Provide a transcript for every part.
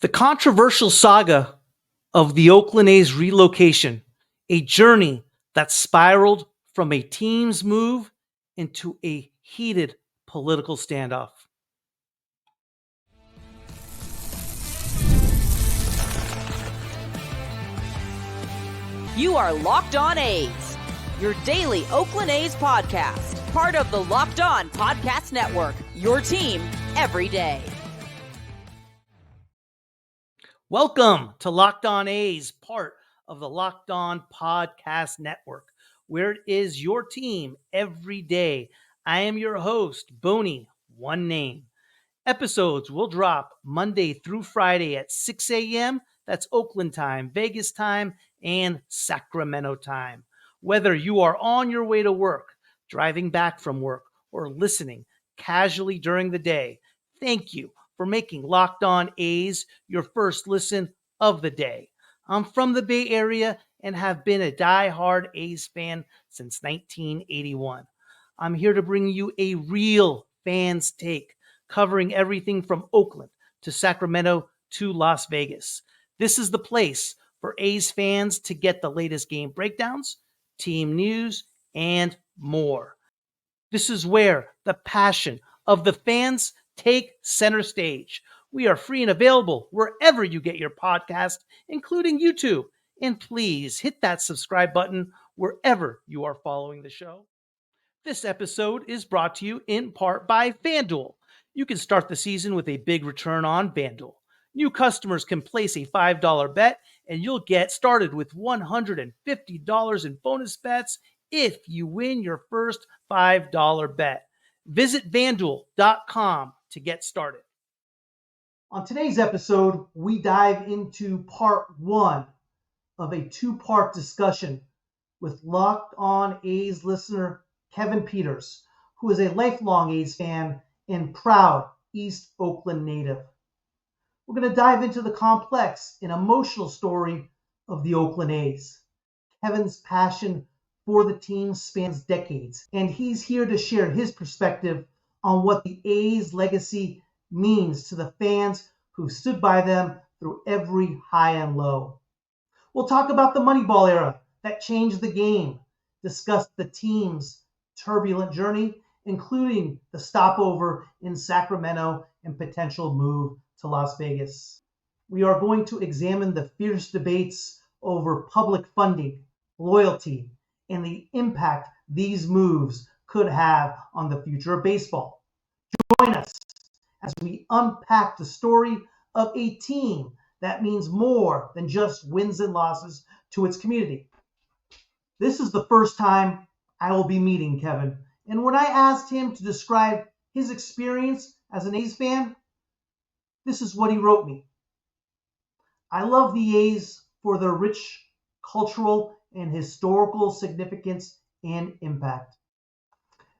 The controversial saga of the Oakland A's relocation, a journey that spiraled from a team's move into a heated political standoff. You are Locked On A's, your daily Oakland A's podcast, part of the Locked On Podcast Network, your team every day. Welcome to Locked On A's, part of the Locked On Podcast Network, where it is your team every day. I am your host, Bunni, one name. Episodes will drop Monday through Friday at 6 a.m. That's Oakland time, Vegas time, and Sacramento time. Whether you are on your way to work, driving back from work, or listening casually during the day, thank you for making Locked On A's your first listen of the day. I'm from the Bay Area and have been a die-hard A's fan since 1981. I'm here to bring you a real fan's take, covering everything from Oakland to Sacramento to Las Vegas. This is the place for A's fans to get the latest game breakdowns, team news, and more. This is where the passion of the fans take center stage. We are free and available wherever you get your podcast, including YouTube. And please hit that subscribe button wherever you are following the show. This episode is brought to you in part by FANDUEL. You can start the season with a big return on FANDUEL. New customers can place a $5 bet and you'll get started with $150 in bonus bets if you win your first $5 bet. Visit FanDuel.com to get started. On today's episode, we dive into part one of a two-part discussion with Locked On A's listener Kevin Peters, who is a lifelong A's fan and proud East Oakland native. We're going to dive into the complex and emotional story of the Oakland A's. Kevin's passion for the team spans decades, and he's here to share his perspective on what the A's legacy means to the fans who stood by them through every high and low. We'll talk about the Moneyball era that changed the game, discuss the team's turbulent journey, including the stopover in Sacramento and potential move to Las Vegas. We are going to examine the fierce debates over public funding, loyalty, and the impact these moves could have on the future of baseball. Join us as we unpack the story of a team that means more than just wins and losses to its community. This is the first time I will be meeting Kevin, and when I asked him to describe his experience as an A's fan, this is what he wrote me. I love the A's for their rich cultural and historical significance and impact.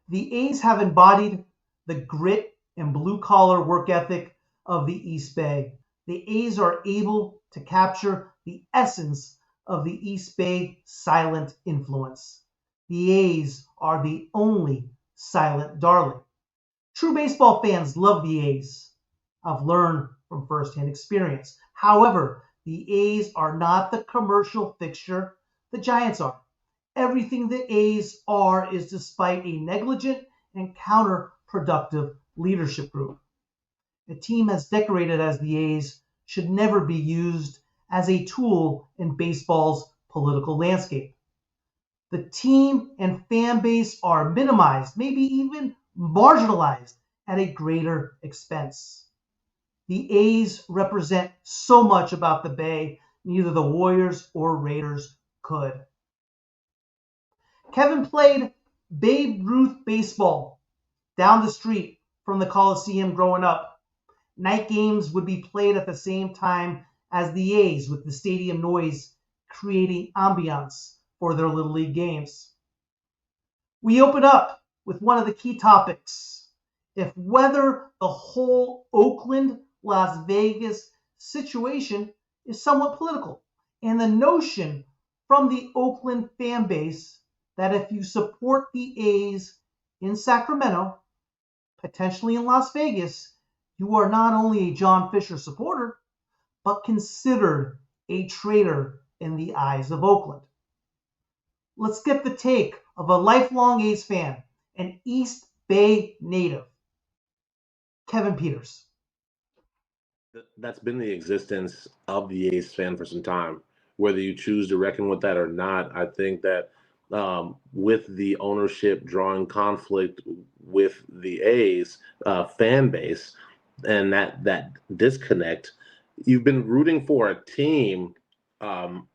The A's have embodied the grit and blue-collar work ethic of the East Bay. The A's are able to capture the essence of the East Bay silent influence. The A's are the only silent darling. True baseball fans love the A's. I've learned from firsthand experience. However, the A's are not the commercial fixture the Giants are. Everything the A's are is despite a negligent and counterproductive leadership group. A team as decorated as the A's should never be used as a tool in baseball's political landscape. The team and fan base are minimized, maybe even marginalized at a greater expense. The A's represent so much about the Bay, neither the Warriors or Raiders could. Kevin played Babe Ruth baseball down the street from the Coliseum growing up. Night games would be played at the same time as the A's, with the stadium noise creating ambiance for their Little League games. We open up with one of the key topics: if whether the whole Oakland Las Vegas situation is somewhat political, and the notion from the Oakland fan base that if you support the A's in Sacramento, potentially in Las Vegas, you are not only a John Fisher supporter, but considered a traitor in the eyes of Oakland. Let's get the take of a lifelong A's fan, an East Bay native, Kevin Peters. That's been the existence of the A's fan for some time. Whether you choose to reckon with that or not, I think that with the ownership drawing conflict with the A's fan base and that disconnect, you've been rooting for a team, um,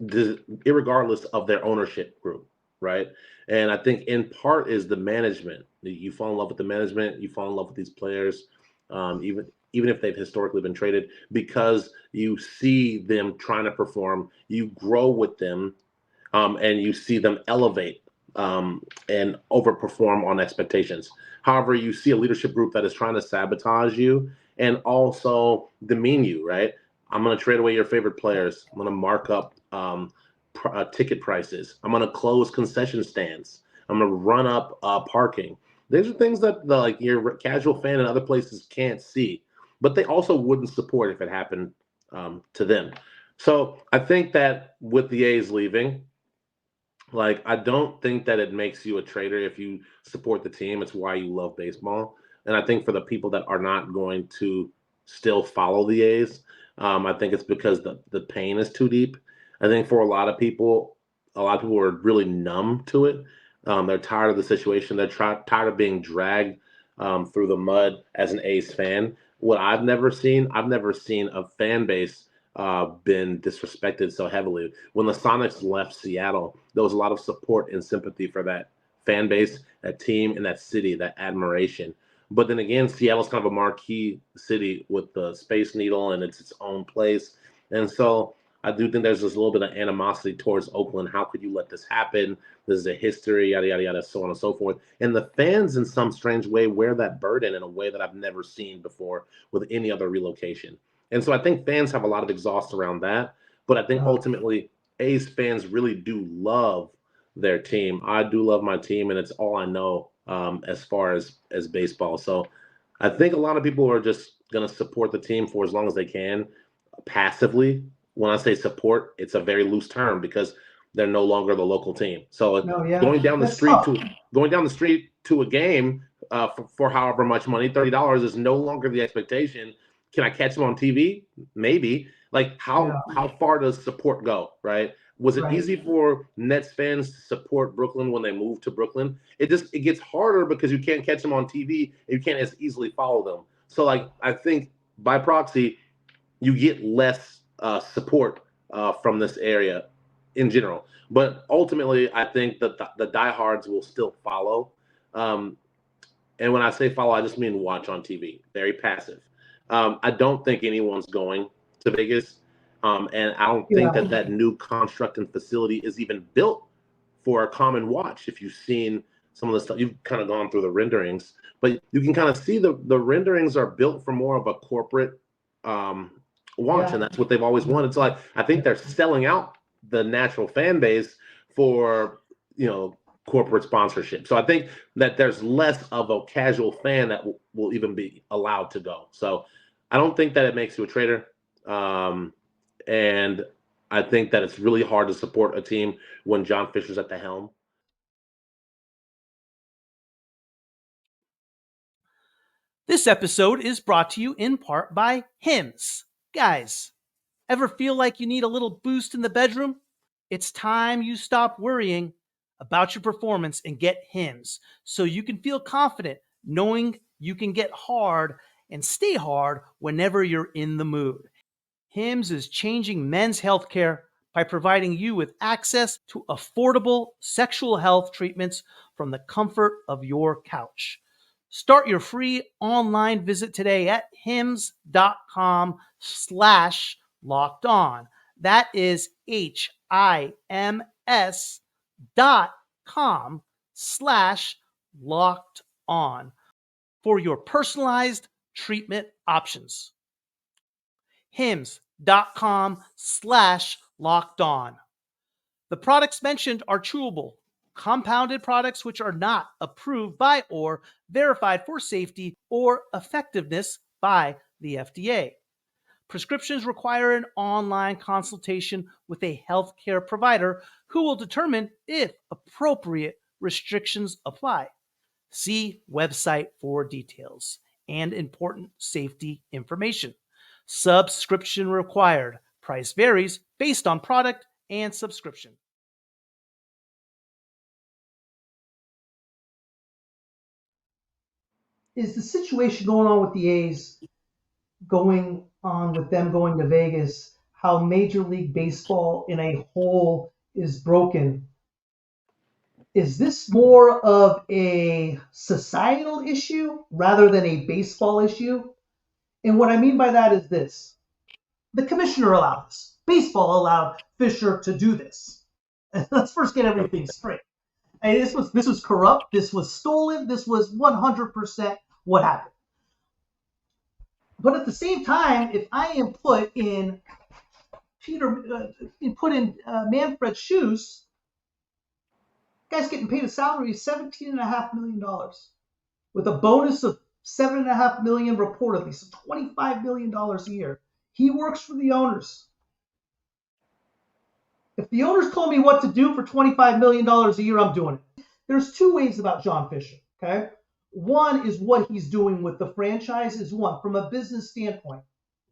irregardless of their ownership group, right? And I think in part is the management. You fall in love with the management, you fall in love with these players, even if they've historically been traded, because you see them trying to perform, you grow with them, and you see them elevate and overperform on expectations. However, you see a leadership group that is trying to sabotage you and also demean you, right? I'm going to trade away your favorite players. I'm going to mark up ticket prices. I'm going to close concession stands. I'm going to run up parking. These are things that like your casual fan in other places can't see, but they also wouldn't support if it happened to them. So I think that with the A's leaving, like, I don't think that it makes you a traitor if you support the team. It's why you love baseball. And I think for the people that are not going to still follow the A's, I think it's because the pain is too deep. I think for a lot of people are really numb to it. They're tired of the situation. They're tired of being dragged through the mud as an A's fan. I've never seen a fan base been disrespected so heavily. When the Sonics left Seattle, there was a lot of support and sympathy for that fan base, that team, and that city, that admiration. But then again, Seattle's kind of a marquee city with the Space Needle, and it's its own place. And so I do think there's this little bit of animosity towards Oakland. How could you let this happen? This is a history, yada, yada, yada, so on and so forth. And the fans, in some strange way, wear that burden in a way that I've never seen before with any other relocation. And so I think fans have a lot of exhaust around that. But I think ultimately A's fans really do love their team. I do love my team, and it's all I know as far as baseball. So I think a lot of people are just going to support the team for as long as they can passively. When I say support, it's a very loose term because they're no longer the local team. So going down the street to a game for however much money, $30 is no longer the expectation. Can I catch them on TV? Maybe. Like how far does support go, right? Was it easy for Nets fans to support Brooklyn when they moved to Brooklyn? It gets harder because you can't catch them on TV and you can't as easily follow them. So like I think by proxy, you get less support from this area in general. But ultimately, I think that the diehards will still follow. And when I say follow, I just mean watch on TV. Very passive. I don't think anyone's going to Vegas. And I don't think that new construct and facility is even built for a common watch. If you've seen some of the stuff, you've kind of gone through the renderings, but you can kind of see the renderings are built for more of a corporate watch, and that's what they've always wanted. So I think they're selling out the natural fan base for, corporate sponsorship. So I think that there's less of a casual fan that will even be allowed to go. So I don't think that it makes you a traitor. And I think that it's really hard to support a team when John Fisher's at the helm. This episode is brought to you in part by Hims. Guys, ever feel like you need a little boost in the bedroom? It's time you stop worrying about your performance and get Hims so you can feel confident knowing you can get hard and stay hard whenever you're in the mood. Hims is changing men's healthcare by providing you with access to affordable sexual health treatments from the comfort of your couch. Start your free online visit today at hims.com/locked on. That is HIMS.com/locked on for your personalized treatment options. HIMS.com/locked on. The products mentioned are chewable, compounded products which are not approved by or verified for safety or effectiveness by the FDA. Prescriptions require an online consultation with a healthcare provider who will determine if appropriate restrictions apply. See website for details and important safety information. Subscription required. Price varies based on product and subscription. Is the situation going on with the A's going on with them going to Vegas, how Major League Baseball in a whole is broken? Is this more of a societal issue rather than a baseball issue? And what I mean by that is this. The commissioner allowed this. Baseball allowed Fisher to do this. And let's first get everything straight. And this was corrupt. This was stolen. This was 100% what happened. But at the same time, if I am put in Manfred's shoes, guy's getting paid a salary of $17.5 million with a bonus of $7.5 million reportedly, so $25 million a year. He works for the owners. If the owners told me what to do for $25 million a year, I'm doing it. There's two ways about John Fisher, okay? One is what he's doing with the franchise is one, from a business standpoint,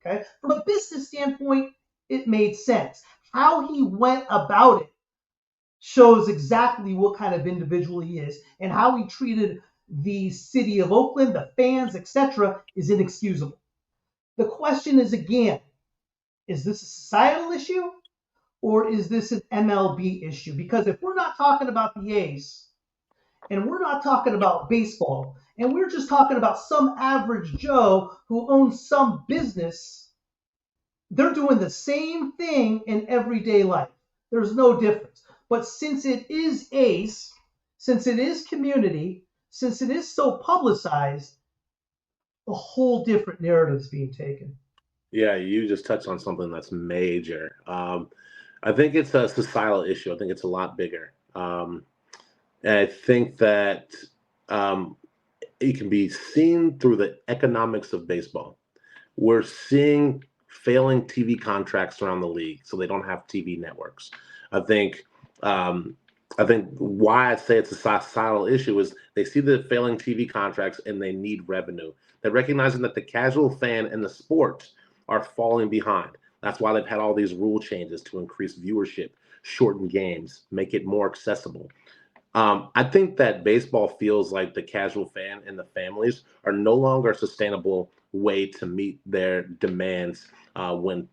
okay? From a business standpoint, it made sense. How he went about it shows exactly what kind of individual he is, and how he treated the city of Oakland, the fans, etc., is inexcusable. The question is, again, is this a societal issue or is this an MLB issue? Because if we're not talking about the A's and we're not talking about baseball and we're just talking about some average Joe who owns some business, they're doing the same thing in everyday life. There's no difference. But since it is A's, since it is community, since it is so publicized, a whole different narrative is being taken. Yeah, you just touched on something that's major. I think it's a societal issue. I think it's a lot bigger. And I think that it can be seen through the economics of baseball. We're seeing failing TV contracts around the league, so they don't have TV networks. I think why I say it's a societal issue is they see the failing TV contracts and they need revenue. They're recognizing that the casual fan and the sport are falling behind. That's why they've had all these rule changes to increase viewership, shorten games, make it more accessible. I think that baseball feels like the casual fan and the families are no longer a sustainable way to meet their demands when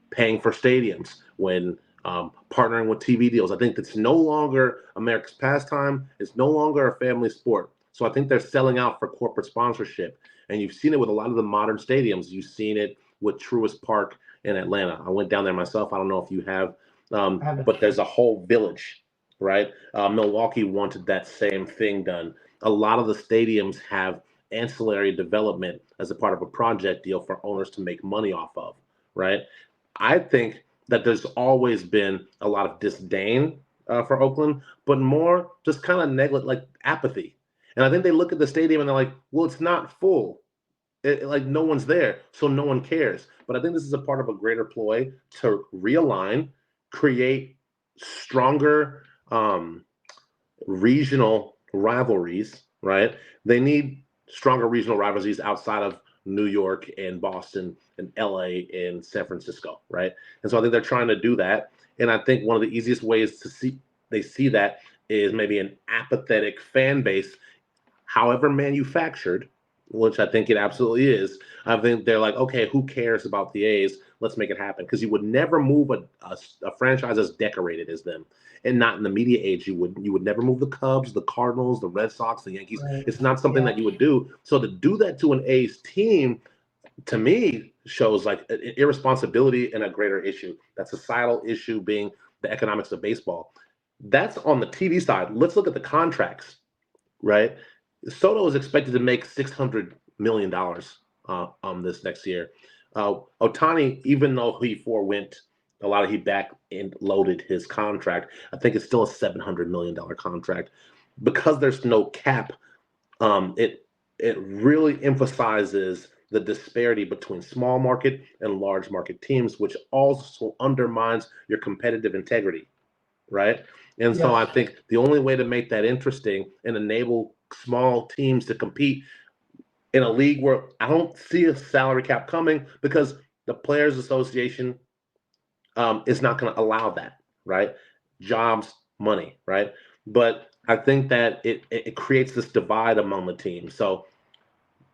paying for stadiums, when partnering with TV deals. I think it's no longer America's pastime. It's no longer a family sport. So I think they're selling out for corporate sponsorship. And you've seen it with a lot of the modern stadiums. You've seen it with Truist Park in Atlanta. I went down there myself. I don't know if you have, but there's a whole village, right? Milwaukee wanted that same thing done. A lot of the stadiums have ancillary development as a part of a project deal for owners to make money off of, right? I think that there's always been a lot of disdain for Oakland, but more just kind of neglect, like apathy. And I think they look at the stadium and they're like, well, it's not full. Like no one's there, so no one cares. But I think this is a part of a greater ploy to realign, create stronger regional rivalries, right? They need stronger regional rivalries outside of New York and Boston and LA and San Francisco, right? And so I think they're trying to do that. And I think one of the easiest ways to see that is maybe an apathetic fan base, however manufactured, which I think it absolutely is. I think they're like, okay, who cares about the A's? Let's make it happen. Because you would never move a franchise as decorated as them. And not in the media age, you would never move the Cubs, the Cardinals, the Red Sox, the Yankees. Right. It's not something that you would do. So to do that to an A's team, to me, shows like an irresponsibility and a greater issue. That societal issue being the economics of baseball. That's on the TV side. Let's look at the contracts, right? Soto is expected to make $600 million this next year. Ohtani, even though he forewent a lot of, he back and loaded his contract, I think it's still a $700 million contract. Because there's no cap, it really emphasizes the disparity between small market and large market teams, which also undermines your competitive integrity, right? And so I Yes. think the only way to make that interesting and enable small teams to compete in a league where I don't see a salary cap coming, because the Players Association is not going to allow that, right? Jobs, money, right? But I think that it creates this divide among the teams. So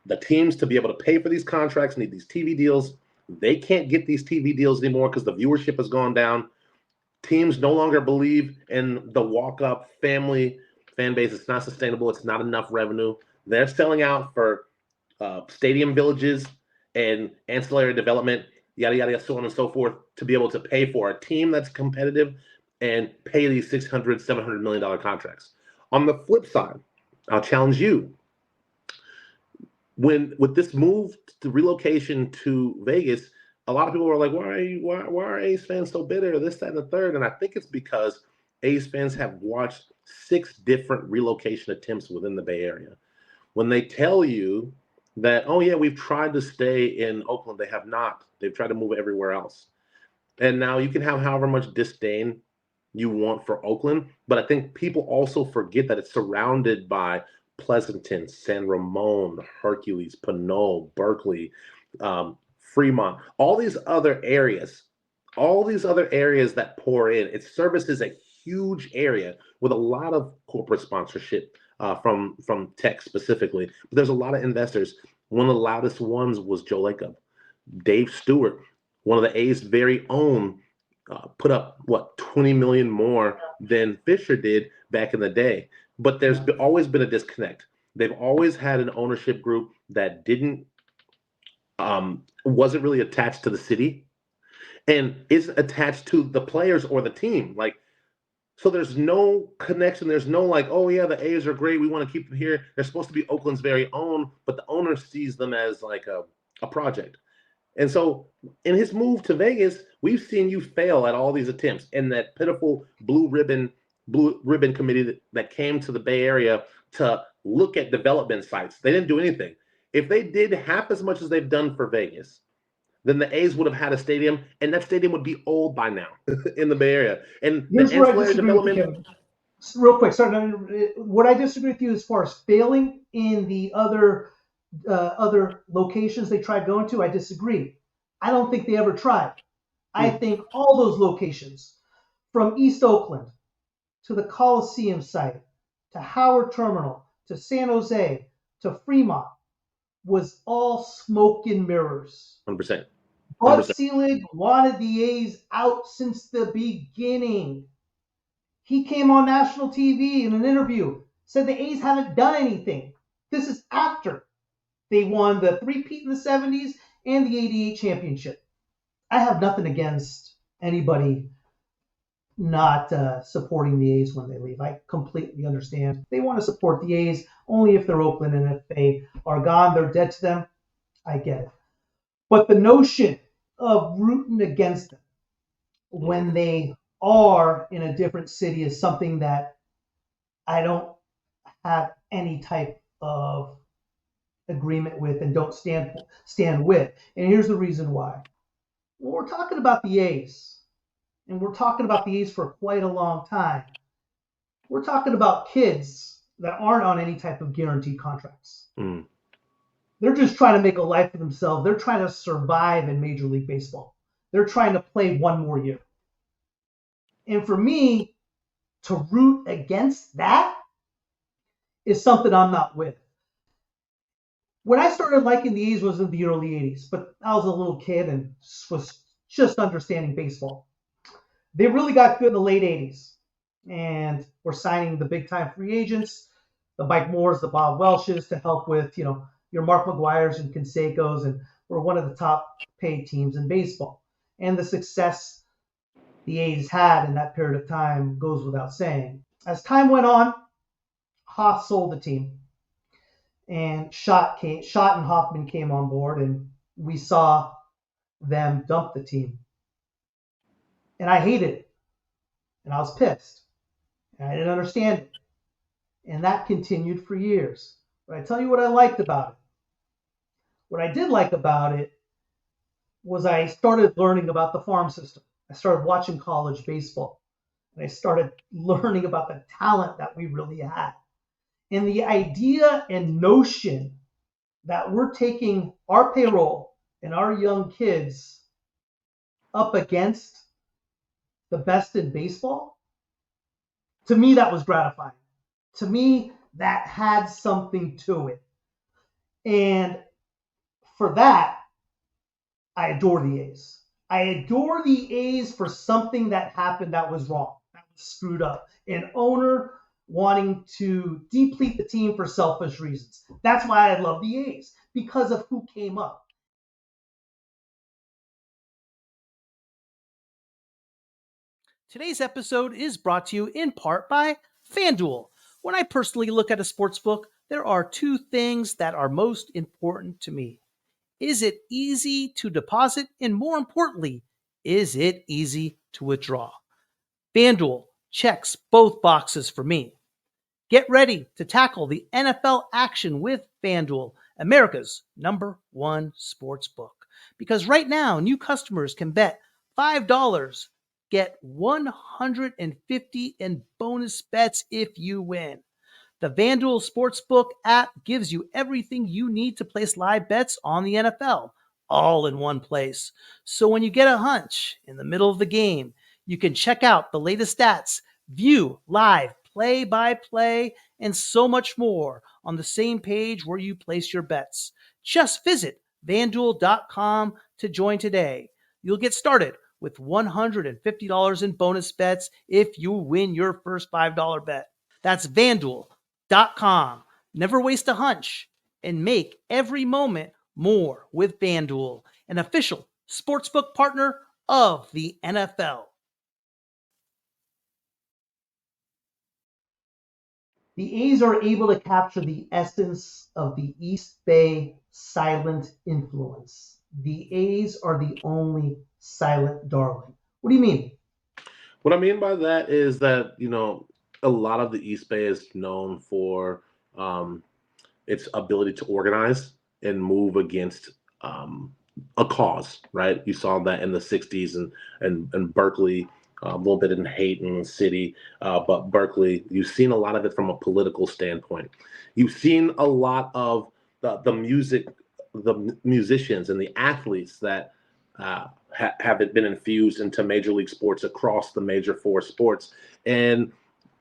the teams, to be able to pay for these contracts, need these TV deals. They can't get these TV deals anymore because the viewership has gone down. Teams no longer believe in the walk-up family fan base. It's not sustainable. It's not enough revenue. They're selling out for stadium villages and ancillary development, yada, yada, so on and so forth, to be able to pay for a team that's competitive and pay these $600, $700 million contracts. On the flip side, I'll challenge you. With this move to relocation to Vegas, a lot of people were like, why are A's fans so bitter? This, that, and the third. And I think it's because A's fans have watched 6 different relocation attempts within the Bay Area. When they tell you that, oh yeah, we've tried to stay in Oakland, they have not. They've tried to move everywhere else. And now you can have however much disdain you want for Oakland, but I think people also forget that it's surrounded by Pleasanton, San Ramon, Hercules, Pinole, Berkeley, Fremont, all these other areas that pour in. It services a huge area with a lot of corporate sponsorship from tech specifically. But there's a lot of investors. One of the loudest ones was Joe Lacob. Dave Stewart, one of the A's very own, put up, 20 million more than Fisher did back in the day. But there's always been a disconnect. They've always had an ownership group that wasn't really attached to the city and isn't attached to the players or the team. So there's no connection. There's no oh yeah, the A's are great, we want to keep them here. They're supposed to be Oakland's very own, but the owner sees them as a project. And so in his move to Vegas, we've seen you fail at all these attempts. And that pitiful blue ribbon committee that came to the Bay Area to look at development sites, they didn't do anything. If they did half as much as they've done for Vegas, then the A's would have had a stadium, and that stadium would be old by now in the Bay Area. And Here's the where I ancillary disagree with you, development. Kevin. Real quick, sorry. What I disagree with you as far as failing in the other locations they tried going to, I disagree. I don't think they ever tried. I think all those locations, from East Oakland to the Coliseum site, to Howard Terminal, to San Jose, to Fremont, was all smoke and mirrors. 100%. Bud Selig wanted the A's out since the beginning. He came on national TV in an interview, said the A's haven't done anything. This is after they won the three-peat in the 70s and the 88 championship. I have nothing against anybody not supporting the A's when they leave. I completely understand. They want to support the A's only if they're Oakland, and if they are gone, they're dead to them. I get it. But the notion of rooting against them when they are in a different city is something that I don't have any type of agreement with and don't stand with. And here's the reason why. When we're talking about the A's, and we're talking about the A's for quite a long time, we're talking about kids that aren't on any type of guaranteed contracts. They're just trying to make a life for themselves. They're trying to survive in Major League Baseball. They're trying to play one more year. And for me, to root against that is something I'm not with. When I started liking the A's was in the early 80s, but I was a little kid and was just understanding baseball. They really got good in the late 80s and were signing the big-time free agents, the Mike Moores, the Bob Welches, to help with, your Mark McGuires and Cansecos, and were one of the top paid teams in baseball. And the success the A's had in that period of time goes without saying. As time went on, Hoff sold the team, and Schott and Hoffman came on board, and we saw them dump the team. And I hated it, and I was pissed, and I didn't understand it. And that continued for years. But I tell you what I liked about it. What I did like about it was I started learning about the farm system. I started watching college baseball, and I started learning about the talent that we really had. And the idea and notion that we're taking our payroll and our young kids up against the best in baseball, to me, that was gratifying. To me, that had something to it. And for that, I adore the A's. I adore the A's for something that happened that was wrong, that was screwed up. An owner wanting to deplete the team for selfish reasons. That's why I love the A's, because of who came up. Today's episode is brought to you in part by FanDuel. When I personally look at a sports book, there are two things that are most important to me. Is it easy to deposit? And more importantly, is it easy to withdraw? FanDuel checks both boxes for me. Get ready to tackle the NFL action with FanDuel, America's #1 sports book. Because right now, new customers can bet $5, get $150 in bonus bets if you win. The FanDuel Sportsbook app gives you everything you need to place live bets on the NFL, all in one place. So when you get a hunch in the middle of the game, you can check out the latest stats, view live play-by-play, and so much more on the same page where you place your bets. Just visit FanDuel.com to join today. You'll get started with $150 in bonus bets if you win your first $5 bet. That's FanDuel.com. Never waste a hunch and make every moment more with FanDuel, an official sportsbook partner of the NFL. The A's are able to capture the essence of the East Bay silent influence. The A's are the only silent darling. What do you mean? What I mean by that is that, a lot of the East Bay is known for um, its ability to organize and move against a cause, right? You saw that in the 60s and Berkeley, a little bit in Hayden City, but Berkeley, you've seen a lot of it from a political standpoint. You've seen a lot of the music, the musicians and the athletes that have been infused into Major League sports across the major four sports, and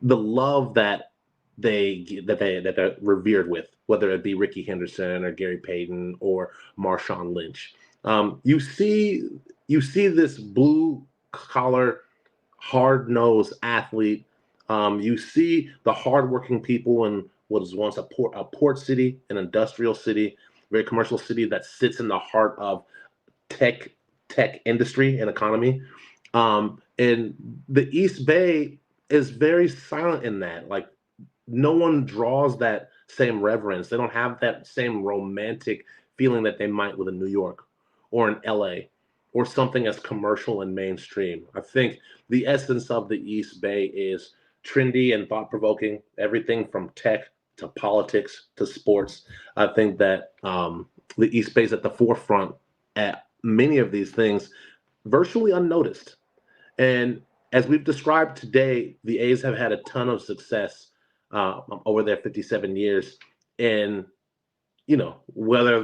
the love that they're revered with, whether it be Ricky Henderson or Gary Payton or Marshawn Lynch. You see this blue collar, hard nosed athlete. You see the hardworking people in what was once a port city, an industrial city, very commercial city that sits in the heart of tech industry and economy. And the East Bay is very silent in that. Like, no one draws that same reverence. They don't have that same romantic feeling that they might with a New York or an LA or something as commercial and mainstream. I think the essence of the East Bay is trendy and thought provoking, everything from tech to politics to sports. I think that the East Bay is at the forefront at many of these things, virtually unnoticed. And as we've described today, the A's have had a ton of success over their 57 years. And, whether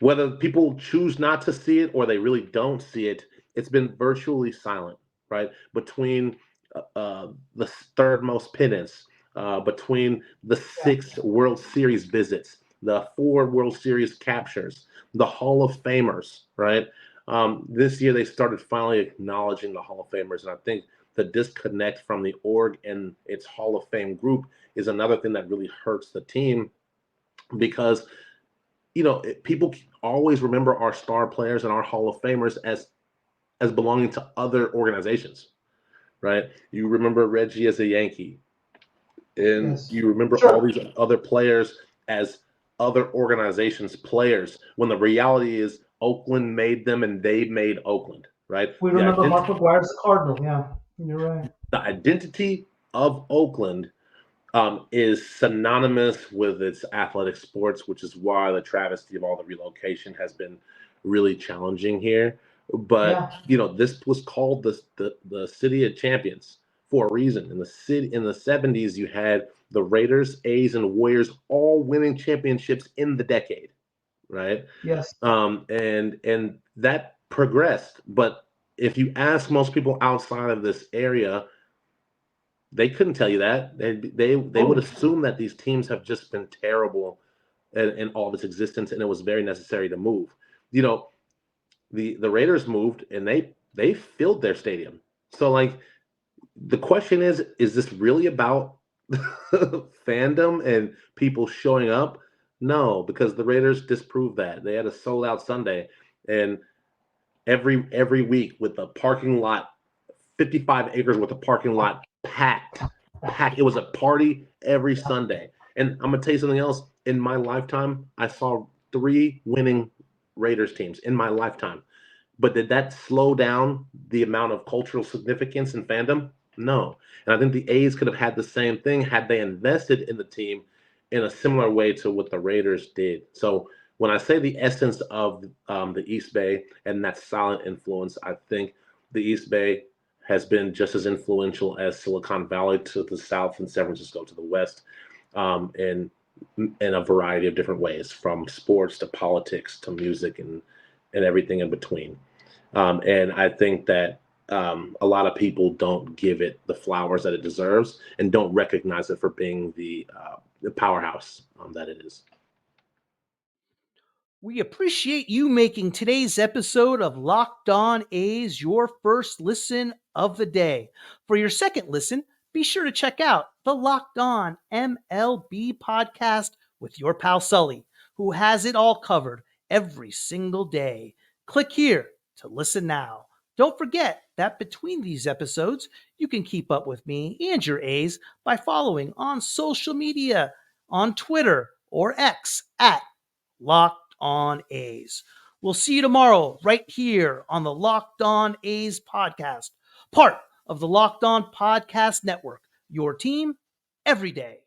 whether people choose not to see it or they really don't see it, it's been virtually silent, right? Between the third most pennants, between the 6 World Series visits, the 4 World Series captures, the Hall of Famers, right? This year they started finally acknowledging the Hall of Famers, and I think the disconnect from the org and its Hall of Fame group is another thing that really hurts the team, because people always remember our star players and our Hall of Famers as belonging to other organizations, right? You remember Reggie as a Yankee, and Yes. you remember all these other players as other organizations' players, when the reality is Oakland made them and they made Oakland, right? We The remember Mark identity, McGuire as a Cardinal. Yeah, you're right. the identity of Oakland is synonymous with its athletic sports, which is why the travesty of all the relocation has been really challenging here. But Yeah. this was called the city of champions for a reason. In the 70s, you had the Raiders, A's, and Warriors all winning championships in the decade, right? Yes. And that progressed. But if you ask most people outside of this area, they couldn't tell you that. They would Oh, assume that these teams have just been terrible in all of its existence, and it was very necessary to move. You know, the Raiders moved, and they filled their stadium. So like the question is this really about fandom and people showing up? No, because the Raiders disproved that. They had a sold out Sunday, and every week with the parking lot, 55 acres with a parking lot packed, packed. It was a party every Sunday. And I'm gonna tell you something else. In my lifetime, I saw 3 winning Raiders teams in my lifetime. But did that slow down the amount of cultural significance and fandom? No. And I think the A's could have had the same thing had they invested in the team in a similar way to what the Raiders did. So when I say the essence of the East Bay and that silent influence, I think the East Bay has been just as influential as Silicon Valley to the south and San Francisco to the west, in a variety of different ways, from sports to politics to music and everything in between. And I think that a lot of people don't give it the flowers that it deserves and don't recognize it for being the powerhouse that it is. We appreciate you making today's episode of Locked On A's your first listen of the day. For your second listen, be sure to check out the Locked On MLB podcast with your pal Sully, who has it all covered every single day. Click here to listen now. Don't forget that between these episodes, you can keep up with me and your A's by following on social media on Twitter or X at Locked On A's. We'll see you tomorrow right here on the Locked On A's podcast, part of the Locked On Podcast Network. Your team every day.